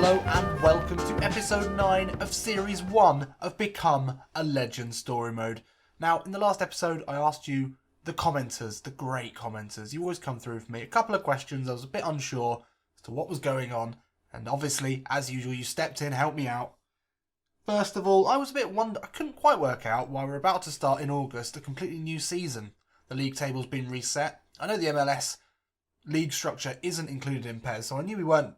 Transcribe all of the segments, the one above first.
Hello and welcome to episode 9 of series 1 of Become a Legend story mode. Now, in the last episode I asked you, the commenters, the great commenters, you always come through for me, a couple of questions. I was a bit unsure as to what was going on, and obviously, as usual, you stepped in, helped me out. First of all, I was a bit I couldn't quite work out why we're about to start in August a completely new season. The league table's been reset. I know the MLS league structure isn't included in PES, so I knew we weren't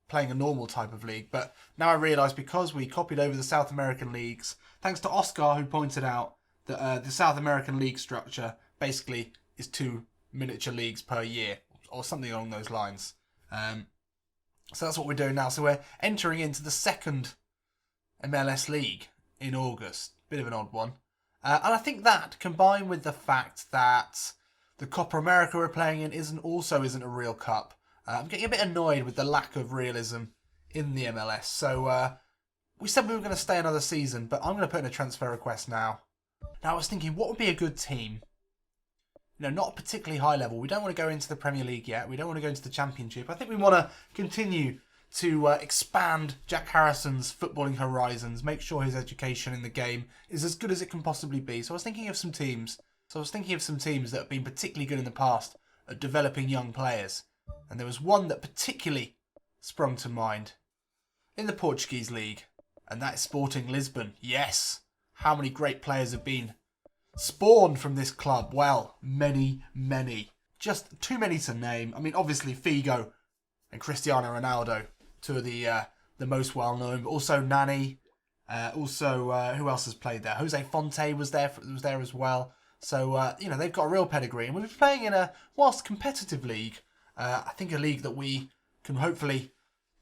playing a normal type of league, but now I realise because we copied over the South American leagues, thanks to Oscar who pointed out that the South American league structure basically is 2 miniature leagues per year, or something along those lines. So that's what we're doing now. So we're entering into the second MLS league in August. Bit of an odd one. And I think that, combined with the fact that the Copa America we're playing in isn't a real cup, I'm getting a bit annoyed with the lack of realism in the MLS. So we said we were going to stay another season, but I'm going to put in a transfer request now. Now I was thinking, what would be a good team? You know, not particularly high level. We don't want to go into the Premier League yet. We don't want to go into the Championship. I think we want to continue to expand Jack Harrison's footballing horizons, make sure his education in the game is as good as it can possibly be. So I was thinking of some teams. That have been particularly good in the past at developing young players. And there was one that particularly sprung to mind in the Portuguese league, and that is Sporting Lisbon. Yes, how many great players have been spawned from this club? Well, many. Just too many to name. I mean, obviously Figo and Cristiano Ronaldo, two of the most well-known, but also Nani. Who else has played there? Jose Fonte was there as well. So, they've got a real pedigree. And we'll be playing in whilst competitive league, I think a league that we can hopefully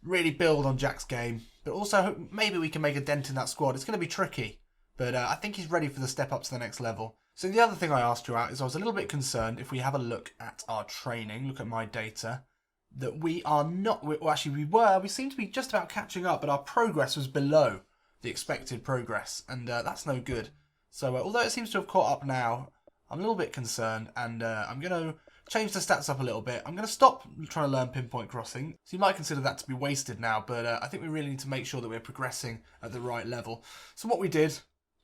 really build on Jack's game. But also, maybe we can make a dent in that squad. It's going to be tricky. But I think he's ready for the step up to the next level. So the other thing I asked you out is I was a little bit concerned if we have a look at our training, look at my data, that we are not, we seem to be just about catching up, but our progress was below the expected progress. And that's no good. So although it seems to have caught up now, I'm a little bit concerned, and I'm going to change the stats up a little bit. I'm going to stop trying to learn pinpoint crossing. So you might consider that to be wasted now, but I think we really need to make sure that we're progressing at the right level. So what we did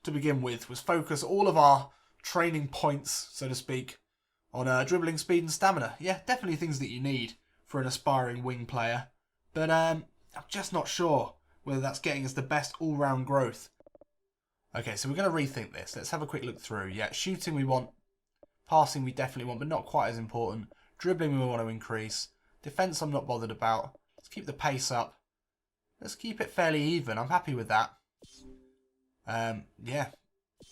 to begin with was focus all of our training points, so to speak, on dribbling, speed and stamina. Yeah, definitely things that you need for an aspiring wing player. But I'm just not sure whether that's getting us the best all-round growth. Okay, so we're going to rethink this. Let's have a quick look through. Yeah, shooting we want. Passing we definitely want, but not quite as important. Dribbling we want to increase. Defence I'm not bothered about. Let's keep the pace up. Let's keep it fairly even. I'm happy with that. Yeah,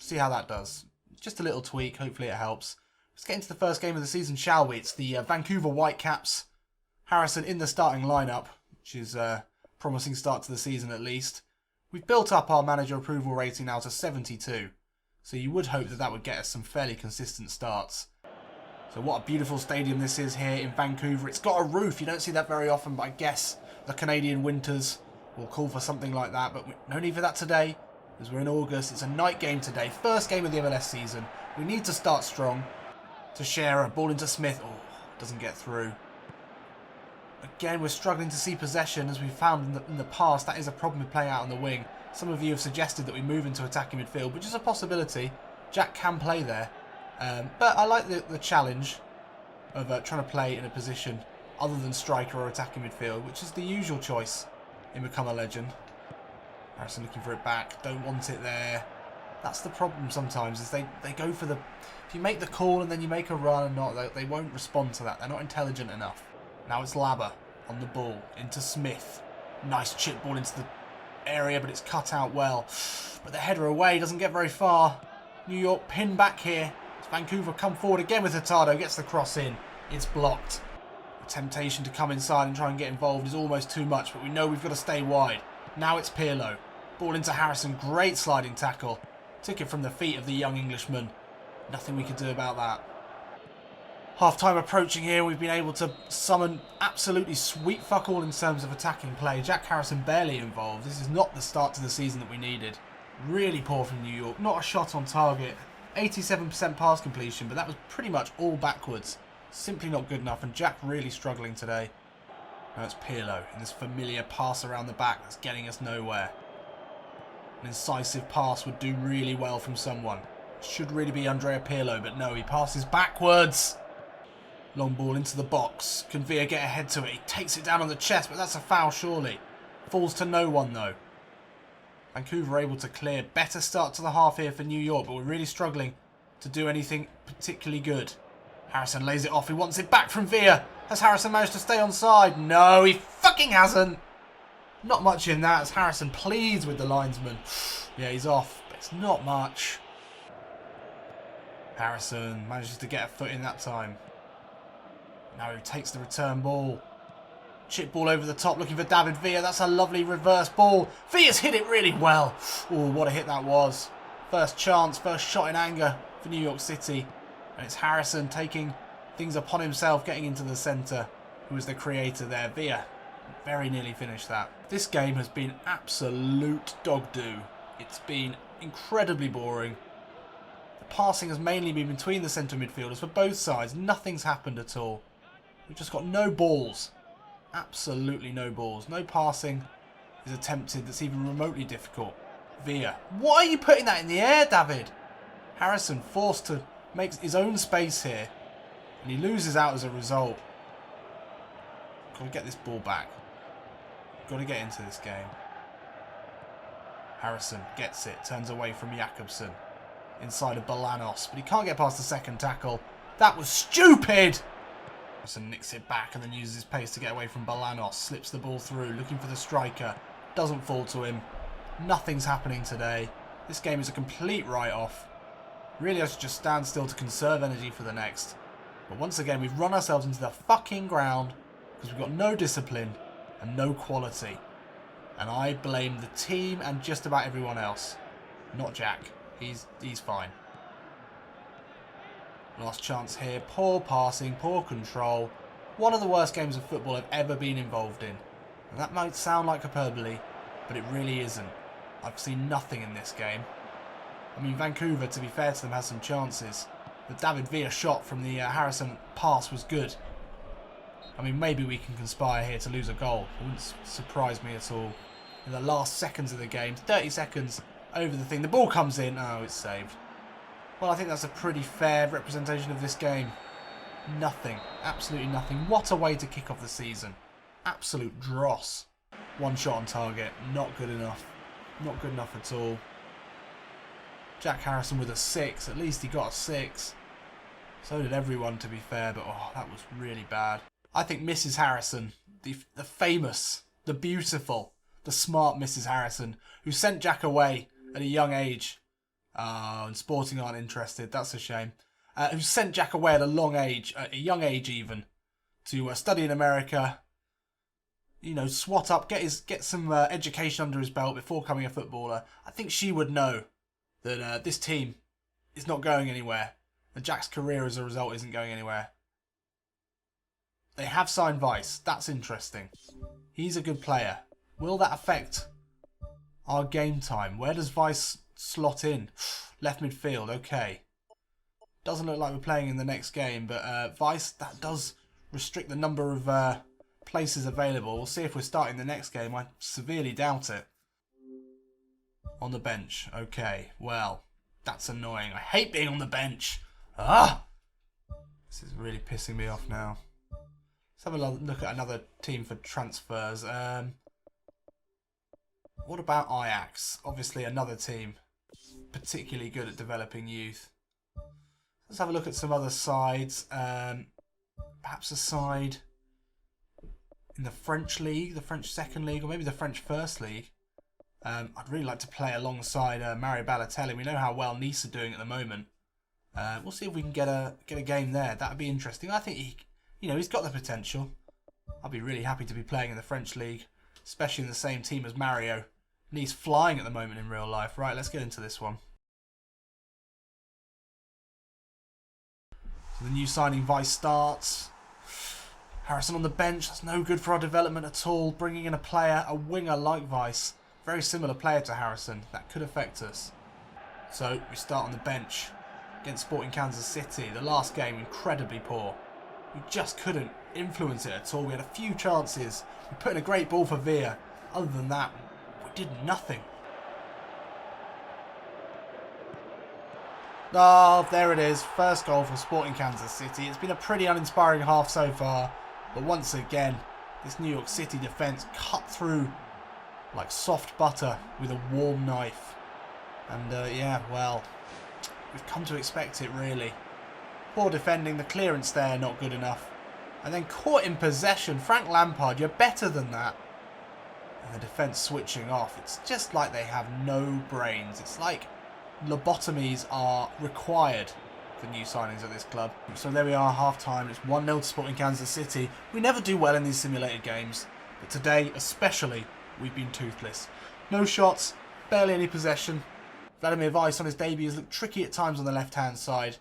see how that does. Just a little tweak. Hopefully it helps. Let's get into the first game of the season, shall we? It's the Vancouver Whitecaps. Harrison in the starting lineup, which is a promising start to the season at least. We've built up our manager approval rating now to 72. So you would hope that that would get us some fairly consistent starts. So what a beautiful stadium this is here in Vancouver. It's got a roof. You don't see that very often, but I guess the Canadian winters will call for something like that. But no need for that today, as we're in August. It's a night game today. First game of the MLS season. We need to start strong. To share a ball into Smith. Oh, doesn't get through. Again, we're struggling to see possession, as we've found in the past. That is a problem with playing out on the wing. Some of you have suggested that we move into attacking midfield, which is a possibility. Jack can play there. But I like the challenge of trying to play in a position other than striker or attacking midfield, which is the usual choice in Become a Legend. Harrison looking for it back. Don't want it there. That's the problem sometimes, is they go for the... If you make the call and then you make a run and they won't respond to that. They're not intelligent enough. Now it's Labber on the ball into Smith. Nice chip ball into the area, but it's cut out well. But the header away doesn't get very far. New York pinned back here. As Vancouver come forward again with Hurtado. Gets the cross in. It's blocked. The temptation to come inside and try and get involved is almost too much, but we know we've got to stay wide. Now it's Pirlo. Ball into Harrison. Great sliding tackle. Took it from the feet of the young Englishman. Nothing we could do about that. Half-time approaching here, we've been able to summon absolutely sweet fuck all in terms of attacking play. Jack Harrison barely involved. This is not the start to the season that we needed. Really poor from New York. Not a shot on target. 87% pass completion, but that was pretty much all backwards. Simply not good enough, and Jack really struggling today. Now it's Pirlo in this familiar pass around the back that's getting us nowhere. An incisive pass would do really well from someone. Should really be Andrea Pirlo, but no, he passes backwards. Long ball into the box. Can Villa get ahead to it? He takes it down on the chest, but that's a foul surely. Falls to no one though. Vancouver able to clear. Better start to the half here for New York, but we're really struggling to do anything particularly good. Harrison lays it off. He wants it back from Villa. Has Harrison managed to stay onside? No, he fucking hasn't. Not much in that as Harrison pleads with the linesman. Yeah, he's off, but it's not much. Harrison manages to get a foot in that time. Now he takes the return ball. Chip ball over the top looking for David Villa. That's a lovely reverse ball. Villa's hit it really well. Oh, what a hit that was. First chance, first shot in anger for New York City. And it's Harrison taking things upon himself, getting into the centre. Who was the creator there? Villa very nearly finished that. This game has been absolute dog do. It's been incredibly boring. The passing has mainly been between the centre midfielders for both sides. Nothing's happened at all. We've just got no balls. Absolutely no balls. No passing is attempted that's even remotely difficult. Villa. Why are you putting that in the air, David? Harrison forced to make his own space here. And he loses out as a result. Got to get this ball back. Got to get into this game. Harrison gets it. Turns away from Jakobsen. Inside of Bolanos. But he can't get past the second tackle. That was stupid! Harrison nicks it back and then uses his pace to get away from Bolanos. Slips the ball through. Looking for the striker. Doesn't fall to him. Nothing's happening today. This game is a complete write-off. Really, I should just stand still to conserve energy for the next. But once again, we've run ourselves into the fucking ground because we've got no discipline and no quality. And I blame the team and just about everyone else. Not Jack. He's fine. Last chance here. Poor passing, poor control. One of the worst games of football I've ever been involved in. And that might sound like hyperbole, but it really isn't. I've seen nothing in this game. I mean, Vancouver, to be fair to them, has some chances. The David Villa shot from the Harrison pass was good. I mean, maybe we can conspire here to lose a goal. It wouldn't surprise me at all. In the last seconds of the game, 30 seconds over the thing, the ball comes in. Oh, it's saved. Well, I think that's a pretty fair representation of this game. Nothing. Absolutely nothing. What a way to kick off the season. Absolute dross. One shot on target. Not good enough. Not good enough at all. Jack Harrison with a 6. At least he got a 6. So did everyone, to be fair, but oh, that was really bad. I think Mrs. Harrison, the famous, the beautiful, the smart Mrs. Harrison, who sent Jack away at a young age. And Sporting aren't interested. That's a shame. Who sent Jack away at a young age even, to study in America. You know, swat up, get some education under his belt before becoming a footballer. I think she would know that this team is not going anywhere. That Jack's career as a result isn't going anywhere. They have signed Weiss. That's interesting. He's a good player. Will that affect our game time? Where does Weiss slot in? Left midfield, okay. Doesn't look like we're playing in the next game, but Weiss, that does restrict the number of places available. We'll see if we're starting the next game. I severely doubt it. On the bench, okay. Well, that's annoying. I hate being on the bench. Ah! This is really pissing me off now. Let's have a look at another team for transfers. What about Ajax? Obviously another team particularly good at developing youth. Let's have a look at some other sides. Perhaps a side in the French league, the French second league, or maybe the French first league. I'd really like to play alongside Mario Balotelli. We know how well Nice are doing at the moment. We'll see if we can get a game there. That'd be interesting. I think he's got the potential. I'd be really happy to be playing in the French league, especially in the same team as Mario. Nice flying at the moment in real life. Right, let's get into this one. So the new signing Weiss starts. Harrison on the bench. That's no good for our development at all. Bringing in a winger like Weiss. Very similar player to Harrison. That could affect us. So we start on the bench against Sporting Kansas City. The last game, incredibly poor. We just couldn't influence it at all. We had a few chances. We put in a great ball for Villa. Other than that, we did nothing. Oh, there it is. First goal for Sporting Kansas City. It's been a pretty uninspiring half so far. But once again, this New York City defence cut through like soft butter with a warm knife. And yeah, well, we've come to expect it really. Poor defending, the clearance there not good enough. And then caught in possession. Frank Lampard, you're better than that. And the defence switching off. It's just like they have no brains. It's like lobotomies are required for new signings at this club. So there we are, half time. It's 1-0 to Sporting Kansas City. We never do well in these simulated games, but today especially we've been toothless. No shots, barely any possession. Vladimir Weiss on his debut has looked tricky at times on the left hand side.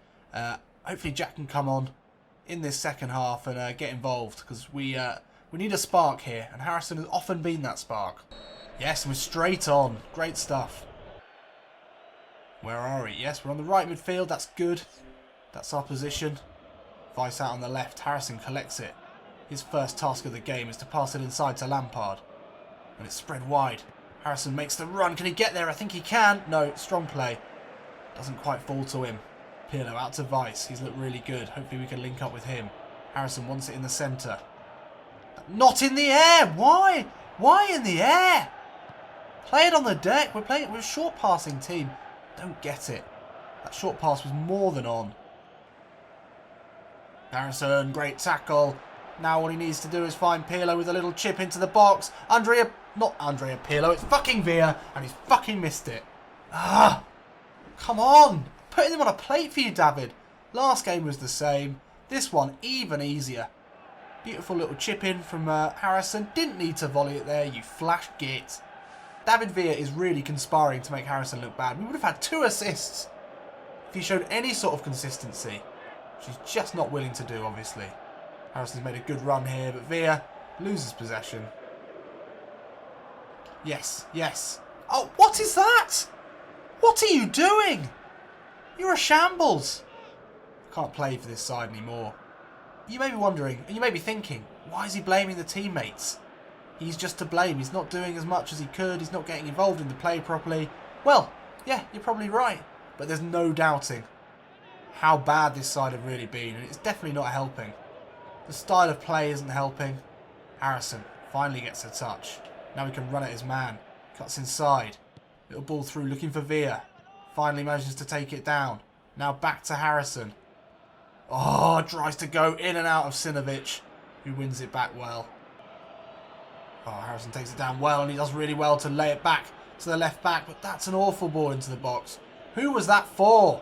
Hopefully Jack can come on in this second half and get involved, because we need a spark here, and Harrison has often been that spark. Yes, we're straight on. Great stuff. Where are we? Yes, we're on the right midfield. That's good. That's our position. Weiss out on the left. Harrison collects it. His first task of the game is to pass it inside to Lampard. And it's spread wide. Harrison makes the run. Can he get there? I think he can. No, strong play. Doesn't quite fall to him. Pirlo out to Weiss. He's looked really good. Hopefully we can link up with him. Harrison wants it in the centre. Not in the air! Why? Why in the air? Play it on the deck. We're a short passing team. Don't get it. That short pass was more than on. Harrison, great tackle. Now all he needs to do is find Pirlo with a little chip into the box. Not Andrea Pirlo, it's fucking Villa, and he's fucking missed it. Ah! Come on! Putting them on a plate for you, David. Last game was the same. This one, even easier. Beautiful little chip in from Harrison. Didn't need to volley it there, you flash git. David Villa is really conspiring to make Harrison look bad. We would have had 2 assists if he showed any sort of consistency. Which he's just not willing to do, obviously. Harrison's made a good run here, but Villa loses possession. Yes, yes. Oh, what is that? What are you doing? You're a shambles. I can't play for this side anymore. You may be wondering, and you may be thinking, why is he blaming the teammates? He's just to blame. He's not doing as much as he could. He's not getting involved in the play properly. Well, yeah, you're probably right. But there's no doubting how bad this side have really been. And it's definitely not helping. The style of play isn't helping. Harrison finally gets a touch. Now he can run at his man. Cuts inside. Little ball through looking for Villa. Finally manages to take it down. Now back to Harrison. Oh, tries to go in and out of Sinovic, who wins it back well. Oh, Harrison takes it down well, and he does really well to lay it back to the left back, but that's an awful ball into the box. Who was that for?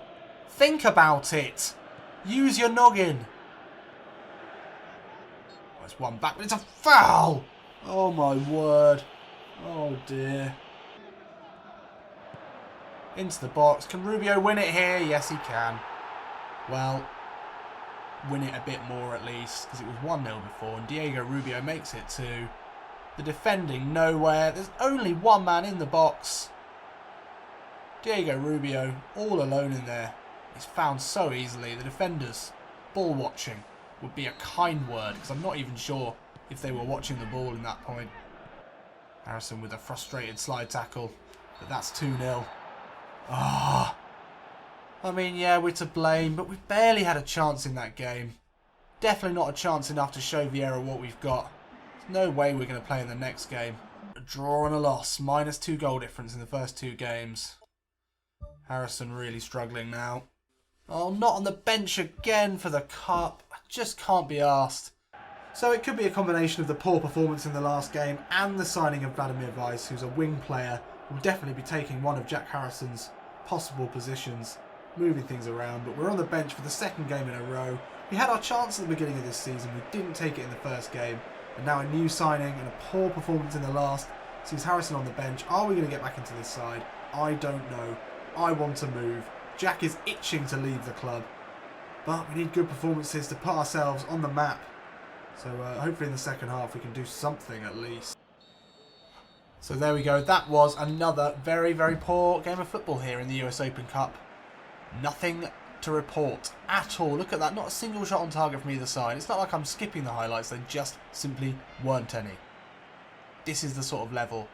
Think about it. Use your noggin. Oh, it's one back, but it's a foul. Oh, my word. Oh, dear. Into the box. Can Rubio win it here? Yes, he can. Well, win it a bit more at least, because it was 1-0 before, and Diego Rubio makes it 2. The defending nowhere. There's only one man in the box. Diego Rubio all alone in there. He's found so easily. The defenders ball watching would be a kind word, because I'm not even sure if they were watching the ball in that point. Harrison with a frustrated slide tackle, but that's 2-0. Ah, I mean, yeah, we're to blame, but we've barely had a chance in that game. Definitely not a chance enough to show Vieira what we've got. There's no way we're going to play in the next game. A draw and a loss, -2 goal difference in the first 2 games. Harrison really struggling now. Oh, not on the bench again for the cup. I just can't be arsed. So it could be a combination of the poor performance in the last game and the signing of Vladimir Weiss, who's a wing player, who will definitely be taking one of Jack Harrison's possible positions, moving things around. But we're on the bench for the 2nd game in a row. We had our chance at the beginning of this season. We didn't take it in the first game. And now a new signing and a poor performance in the last sees Harrison on the bench. Are we going to get back into this side? I don't know. I want to move. Jack is itching to leave the club. But we need good performances to put ourselves on the map. So hopefully in the second half we can do something at least. So there we go. That was another very, very poor game of football here in the US Open Cup. Nothing to report at all. Look at that, not a single shot on target from either side. It's not like I'm skipping the highlights, they just simply weren't any. This is the sort of level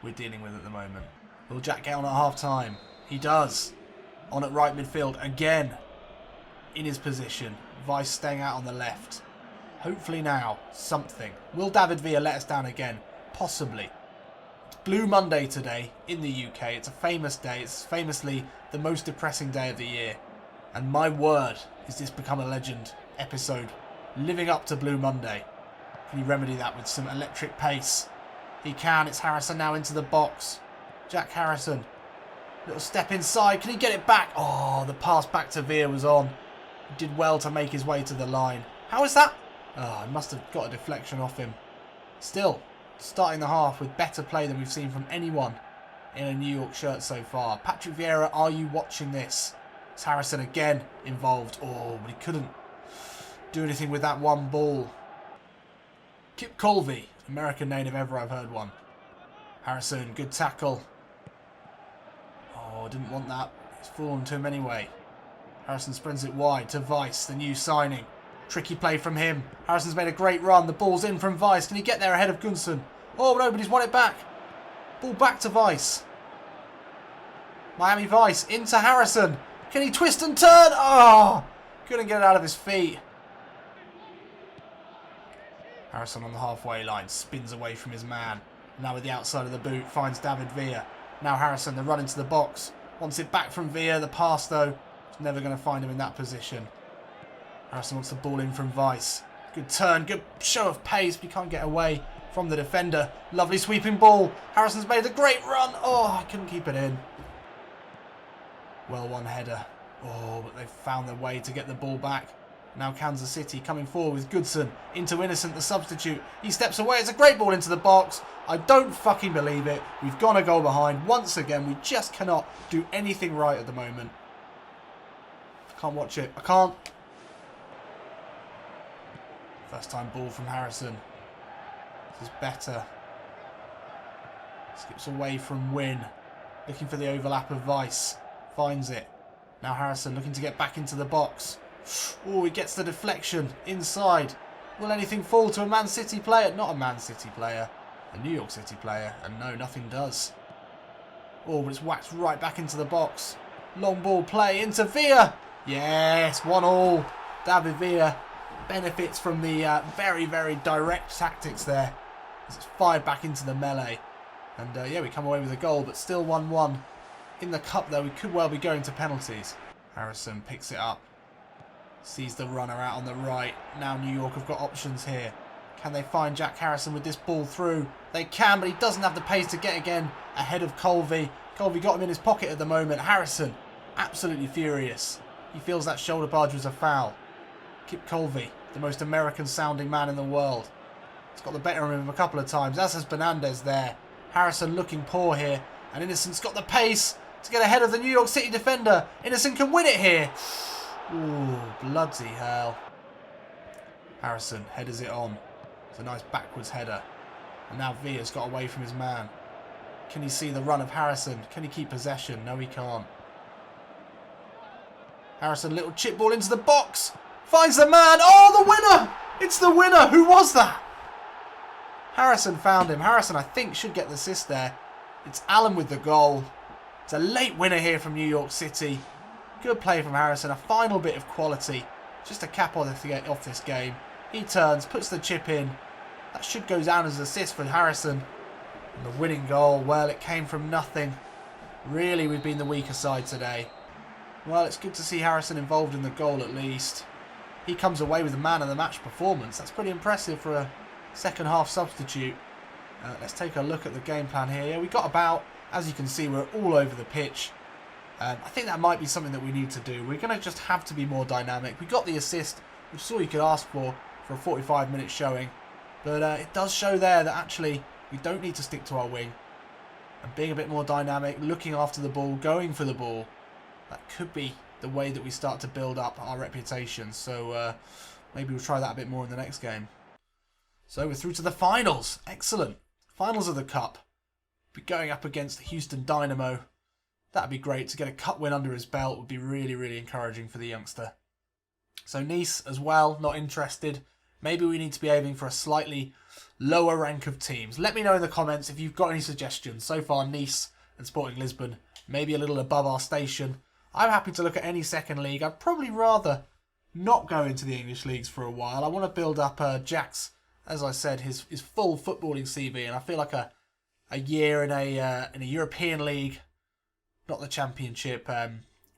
we're dealing with at the moment. Will Jack get on at half time? He does. On at right midfield again. In his position. Weiss staying out on the left. Hopefully now, something. Will David Villa let us down again? Possibly. It's Blue Monday today in the UK. It's a famous day. It's famously the most depressing day of the year. And my word, is this Become a Legend episode living up to Blue Monday? Can he remedy that with some electric pace? He can. It's Harrison now into the box. Jack Harrison. Little step inside. Can he get it back? Oh, the pass back to Villa was on. He did well to make his way to the line. How is that? Oh, I must have got a deflection off him. Still, starting the half with better play than we've seen from anyone in a New York shirt so far. Patrick Vieira, are you watching this? It's Harrison again involved. Oh, but he couldn't do anything with that one ball. Kip Colby, American name if ever I've heard one. Harrison, good tackle. Oh, didn't want that. It's fallen to him anyway. Harrison spreads it wide to Weiss, the new signing. Tricky play from him. Harrison's made a great run. The ball's in from Weiss. Can he get there ahead of Gunson? Oh, nobody's won it back. Ball back to Weiss. Miami Weiss into Harrison. Can he twist and turn? Oh, couldn't get it out of his feet. Harrison on the halfway line. Spins away from his man. Now with the outside of the boot. Finds David Villa. Now Harrison, the run into the box. Wants it back from Villa. The pass, though, is never going to find him in that position. Harrison wants the ball in from Weiss. Good turn, good show of pace, but he can't get away from the defender. Lovely sweeping ball. Harrison's made a great run. Oh, I couldn't keep it in. Well, one header. Oh, but they've found their way to get the ball back. Now Kansas City coming forward with Goodson into Innocent, the substitute. He steps away. It's a great ball into the box. I don't fucking believe it. We've gone a goal behind. Once again, we just cannot do anything right at the moment. I can't watch it. I can't. First time ball from Harrison. This is better. Skips away from Wynn. Looking for the overlap of Weiss. Finds it. Now Harrison looking to get back into the box. Oh, he gets the deflection inside. Will anything fall to a Man City player? Not a Man City player. A New York City player. And no, nothing does. Oh, but it's whacked right back into the box. Long ball play into Villa. Yes, 1-1. David Villa benefits from the very, very direct tactics there. As it's fired back into the melee. And yeah, we come away with a goal, but still 1-1. In the cup, though, we could well be going to penalties. Harrison picks it up. Sees the runner out on the right. Now New York have got options here. Can they find Jack Harrison with this ball through? They can, but he doesn't have the pace to get again ahead of Colby. Colby got him in his pocket at the moment. Harrison, absolutely furious. He feels that shoulder barge was a foul. Kip Colby, the most American-sounding man in the world. He's got the better of him a couple of times, as has Bernandez there. Harrison looking poor here. And Innocent's got the pace to get ahead of the New York City defender. Innocent can win it here. Ooh, bloody hell. Harrison headers it on. It's a nice backwards header. And now Villa's got away from his man. Can he see the run of Harrison? Can he keep possession? No, he can't. Harrison, little chip ball into the box. Finds the man. Oh, the winner! It's the winner. Who was that? Harrison found him. Harrison, I think, should get the assist there. It's Allen with the goal. It's a late winner here from New York City. Good play from Harrison. A final bit of quality. Just a cap off this game. He turns, puts the chip in. That should go down as an assist for Harrison. And the winning goal, well, it came from nothing. Really, we've been the weaker side today. Well, it's good to see Harrison involved in the goal at least. He comes away with a man of the match performance. That's pretty impressive for a second half substitute. Let's take a look at the game plan here. Yeah, we got about, as you can see, we're all over the pitch. I think that might be something that we need to do. We're going to just have to be more dynamic. We got the assist, which is all you could ask for a 45-minute showing. But it does show there that actually we don't need to stick to our wing. And being a bit more dynamic, looking after the ball, going for the ball, that could be the way that we start to build up our reputation. So maybe we'll try that a bit more in the next game. So we're through to the finals. Excellent. Finals of the Cup. We're going up against Houston Dynamo. That'd be great. To get a cup win under his belt would be really, really encouraging for the youngster. So Nice as well, not interested. Maybe we need to be aiming for a slightly lower rank of teams. Let me know in the comments if you've got any suggestions. So far, Nice and Sporting Lisbon, maybe a little above our station. I'm happy to look at any second league. I'd probably rather not go into the English leagues for a while. I want to build up Jack's, as I said, his full footballing CV, and I feel like a year in a European league, not the Championship,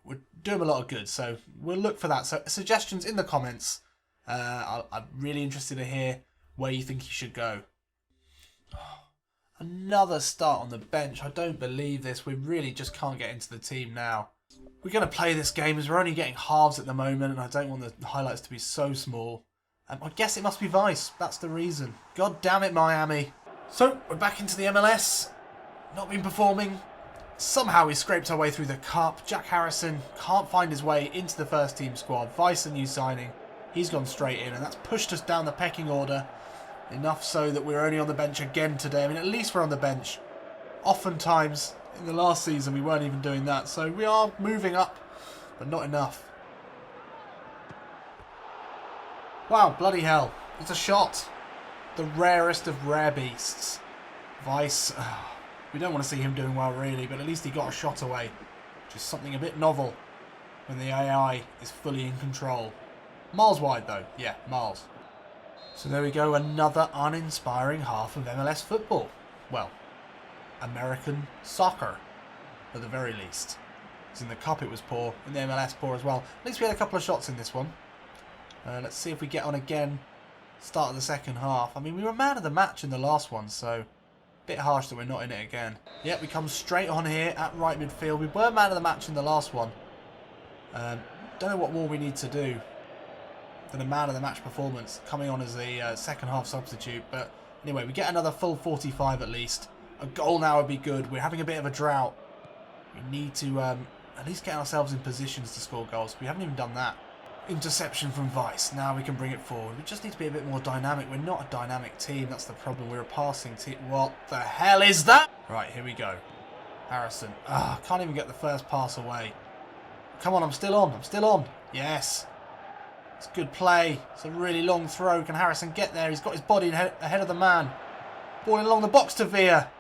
would do him a lot of good. So we'll look for that. So suggestions in the comments. I'm really interested to hear where you think he should go. Another start on the bench. I don't believe this. We really just can't get into the team now. We're going to play this game as we're only getting halves at the moment, and I don't want the highlights to be so small. I guess it must be Vice. That's the reason. God damn it, Miami. So, we're back into the MLS. Not been performing. Somehow we scraped our way through the cup. Jack Harrison can't find his way into the first team squad. Vice, a new signing. He's gone straight in, and that's pushed us down the pecking order. Enough so that we're only on the bench again today. I mean, at least we're on the bench. Oftentimes, in the last season, we weren't even doing that. So we are moving up, but not enough. Wow, bloody hell. It's a shot. The rarest of rare beasts. Vice. We don't want to see him doing well, really, but at least he got a shot away. Which is something a bit novel when the AI is fully in control. Miles wide, though. Yeah, miles. So there we go, another uninspiring half of MLS football. Well, American soccer, at the very least. Because in the Cup it was poor, in the MLS poor as well. At least we had a couple of shots in this one. Let's see if we get on again, start of the second half. I mean, we were man of the match in the last one, so a bit harsh that we're not in it again. Yep, we come straight on here at right midfield. We were man of the match in the last one. Don't know what more we need to do than a man of the match performance, coming on as a second half substitute. But anyway, we get another full 45 at least. A goal now would be good. We're having a bit of a drought. We need to at least get ourselves in positions to score goals. We haven't even done that. Interception from Vice. Now we can bring it forward. We just need to be a bit more dynamic. We're not a dynamic team. That's the problem. We're a passing team. What the hell is that? Right, here we go. Harrison. Can't even get the first pass away. Come on, I'm still on. I'm still on. Yes. It's good play. It's a really long throw. Can Harrison get there? He's got his body ahead of the man. Ball along the box to Villa.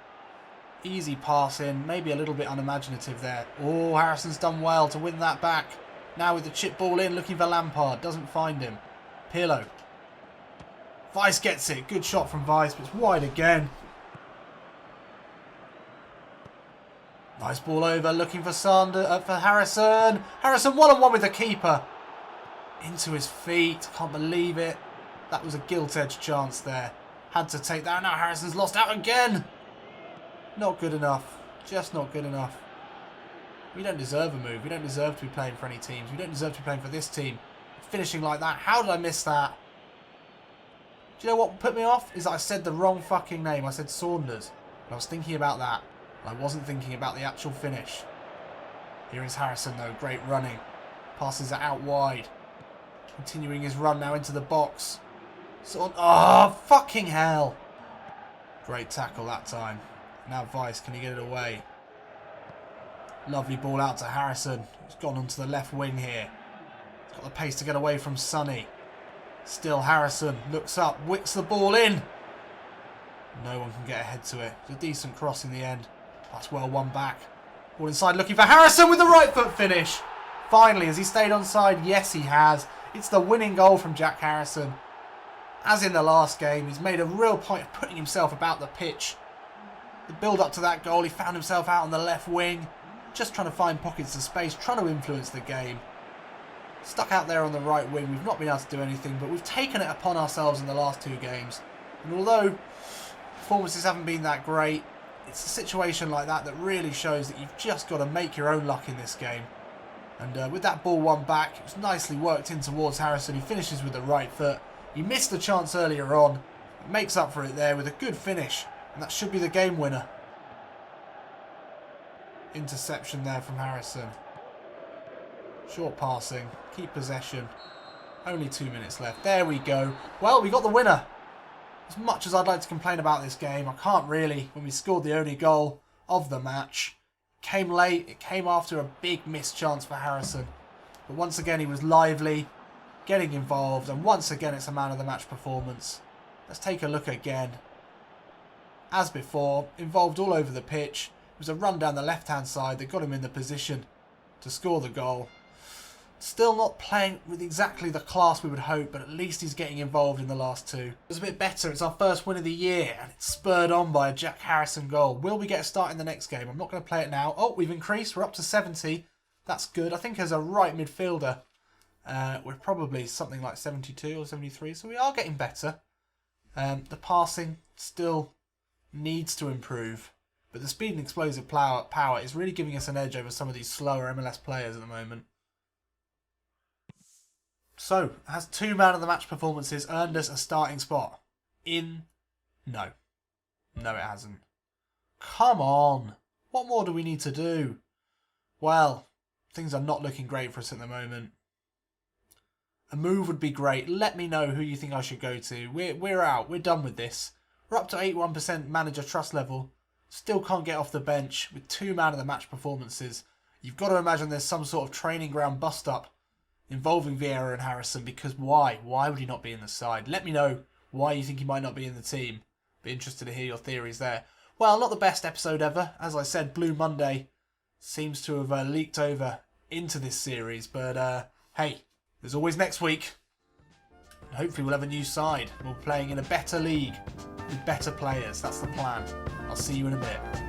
Easy pass in. Maybe a little bit unimaginative there. Oh, Harrison's done well to win that back. Now with the chip ball in, looking for Lampard. Doesn't find him. Pirlo. Vice gets it. Good shot from Vice, but it's wide again. Nice ball over. Looking for for Harrison. Harrison one-on-one with the keeper. Into his feet. Can't believe it. That was a gilt-edged chance there. Had to take that. Now Harrison's lost out again. Not good enough. Just not good enough. We don't deserve a move. We don't deserve to be playing for any teams. We don't deserve to be playing for this team. Finishing like that. How did I miss that? Do you know what put me off? Is that I said the wrong fucking name. I said Saunders. I was thinking about that. I wasn't thinking about the actual finish. Here is Harrison though. Great running. Passes it out wide. Continuing his run now into the box. Oh, fucking hell. Great tackle that time. Now Vice, can he get it away? Lovely ball out to Harrison. He's gone onto the left wing here. He's got the pace to get away from Sonny. Still Harrison. Looks up. Wicks the ball in. No one can get ahead to it. It's a decent cross in the end. That's well won back. Ball inside looking for Harrison with the right foot finish. Finally, has he stayed onside? Yes, he has. It's the winning goal from Jack Harrison. As in the last game, he's made a real point of putting himself about the pitch. The build up to that goal, he found himself out on the left wing. Just trying to find pockets of space, trying to influence the game. Stuck out there on the right wing, we've not been able to do anything, but we've taken it upon ourselves in the last two games. And although performances haven't been that great, it's a situation like that that really shows that you've just got to make your own luck in this game. And with that ball won back, it was nicely worked in towards Harrison, who finishes with the right foot. He missed the chance earlier on, makes up for it there with a good finish, and that should be the game winner. Interception there from Harrison. Short passing, keep possession. Only 2 minutes left. There we go. Well, we got the winner. As much as I'd like to complain about this game, I can't really when we scored the only goal of the match. came late. It came after a big missed chance for Harrison. But once again, he was lively, getting involved. And once again, it's a man of the match performance. Let's take a look again. As before, involved all over the pitch. It was a run down the left-hand side that got him in the position to score the goal. Still not playing with exactly the class we would hope, but at least he's getting involved in the last two. It was a bit better. It's our first win of the year, and it's spurred on by a Jack Harrison goal. Will we get a start in the next game? I'm not going to play it now. Oh, we've increased. We're up to 70. That's good. I think as a right midfielder, we're probably something like 72 or 73, so we are getting better. The passing still needs to improve, but the speed and explosive power is really giving us an edge over some of these slower MLS players at the moment. So, has 2 man of the match performances earned us a starting spot? No. No, it hasn't. Come on. What more do we need to do? Well, things are not looking great for us at the moment. A move would be great. Let me know who you think I should go to. We're out. We're done with this. We're up to 81% manager trust level. Still can't get off the bench with 2 man of the match performances. You've got to imagine there's some sort of training ground bust-up involving Vieira and Harrison, because why? Why would he not be in the side? Let me know why you think he might not be in the team. Be interested to hear your theories there. Well, not the best episode ever. As I said, Blue Monday seems to have leaked over into this series, but hey, there's always next week. Hopefully we'll have a new side. We're playing in a better league with better players. That's the plan. I'll see you in a bit.